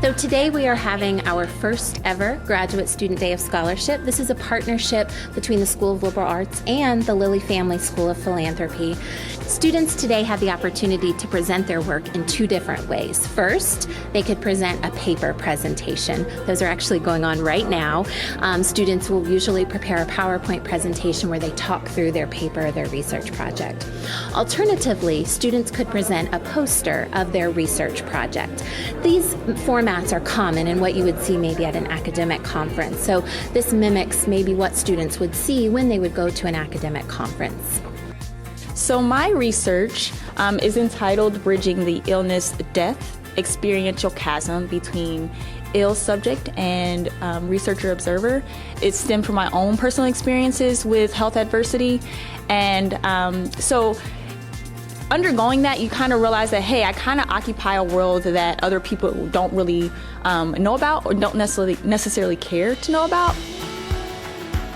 So today we are having our first ever Graduate Student Day of Scholarship. This is a partnership between the School of Liberal Arts and the Lilly Family School of Philanthropy. Students today have the opportunity to present their work in two different ways. First, they could present a paper presentation. Those are actually going on right now. Students will usually prepare a PowerPoint presentation where they talk through their paper or their research project. Alternatively, students could present a poster of their research project. These formats are common in what you would see maybe at an academic conference. So this mimics maybe what students would see when they would go to an academic conference. So my research is entitled Bridging the Illness-Death Experiential Chasm Between Ill Subject and Researcher Observer. It stemmed from my own personal experiences with health adversity. And so undergoing that, you kind of realize that, hey, I kind of occupy a world that other people don't really know about or don't necessarily care to know about.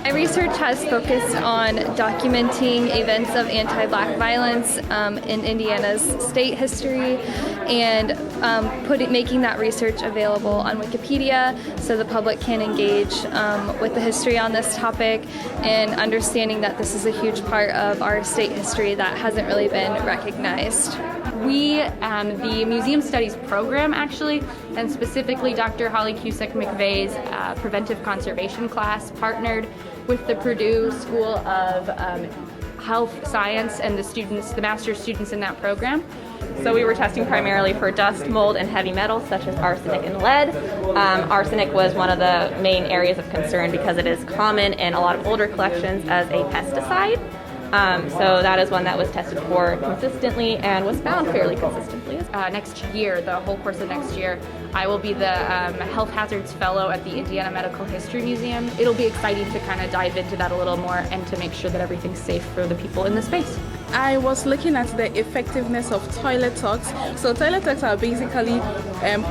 My research has focused on documenting events of anti-Black violence in Indiana's state history and making that research available on Wikipedia so the public can engage with the history on this topic and understanding that this is a huge part of our state history that hasn't really been recognized. We, the Museum Studies program actually, and specifically Dr. Holly Cusick McVeigh's preventive conservation class, partnered with the Purdue School of Health Science and the master's students in that program. So we were testing primarily for dust, mold, and heavy metals such as arsenic and lead. Arsenic was one of the main areas of concern because it is common in a lot of older collections as a pesticide. So that is one that was tested for consistently and was found fairly consistently. Next year, the whole course of next year, I will be the Health Hazards Fellow at the Indiana Medical History Museum. It'll be exciting to kind of dive into that a little more and to make sure that everything's safe for the people in the space. I was looking at the effectiveness of toilet talks. So toilet talks are basically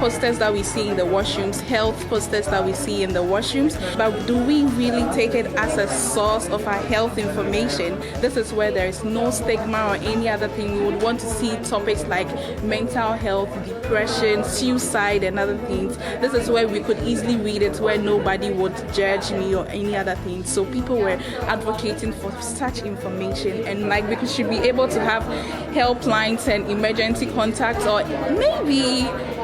posters that we see in the washrooms, health posters that we see in the washrooms. But do we really take it as a source of our health information? This is where there is no stigma or any other thing. We would want to see topics like mental health, depression, suicide, and other things. This is where we could easily read it, where nobody would judge me or any other thing. So people were advocating for such information, and like we should be able to have helplines and emergency contacts, or maybe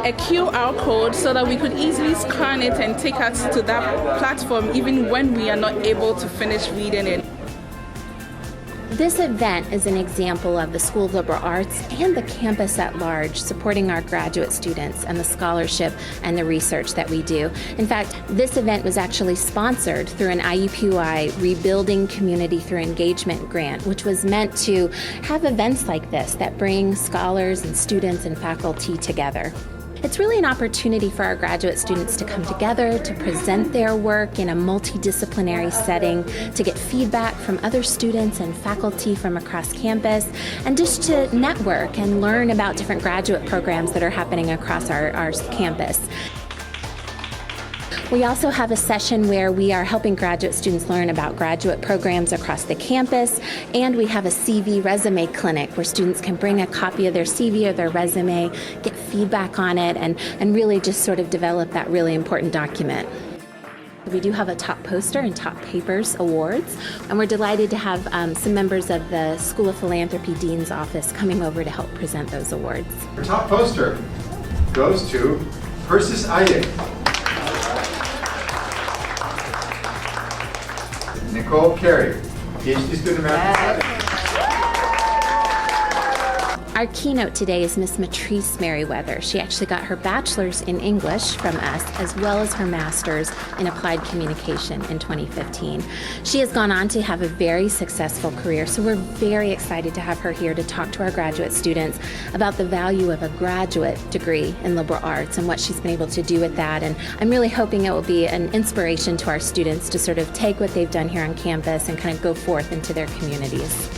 a QR code so that we could easily scan it and take us to that platform even when we are not able to finish reading it. This event is an example of the School of Liberal Arts and the campus at large supporting our graduate students and the scholarship and the research that we do. In fact, this event was actually sponsored through an IUPUI Rebuilding Community Through Engagement grant, which was meant to have events like this that bring scholars and students and faculty together. It's really an opportunity for our graduate students to come together, to present their work in a multidisciplinary setting, to get feedback from other students and faculty from across campus, and just to network and learn about different graduate programs that are happening across our campus. We also have a session where we are helping graduate students learn about graduate programs across the campus, and we have a CV resume clinic where students can bring a copy of their CV or their resume, get feedback on it, and really just sort of develop that really important document. We do have a Top Poster and Top Papers awards, and we're delighted to have some members of the School of Philanthropy Dean's Office coming over to help present those awards. Our top poster goes to Persis Ayek, Nicole Carey, PhD student of American Studies. Our keynote today is Miss Mautrice Merriweather. She actually got her bachelor's in English from us, as well as her master's in applied communication in 2015. She has gone on to have a very successful career, so we're very excited to have her here to talk to our graduate students about the value of a graduate degree in liberal arts and what she's been able to do with that. And I'm really hoping it will be an inspiration to our students to sort of take what they've done here on campus and kind of go forth into their communities.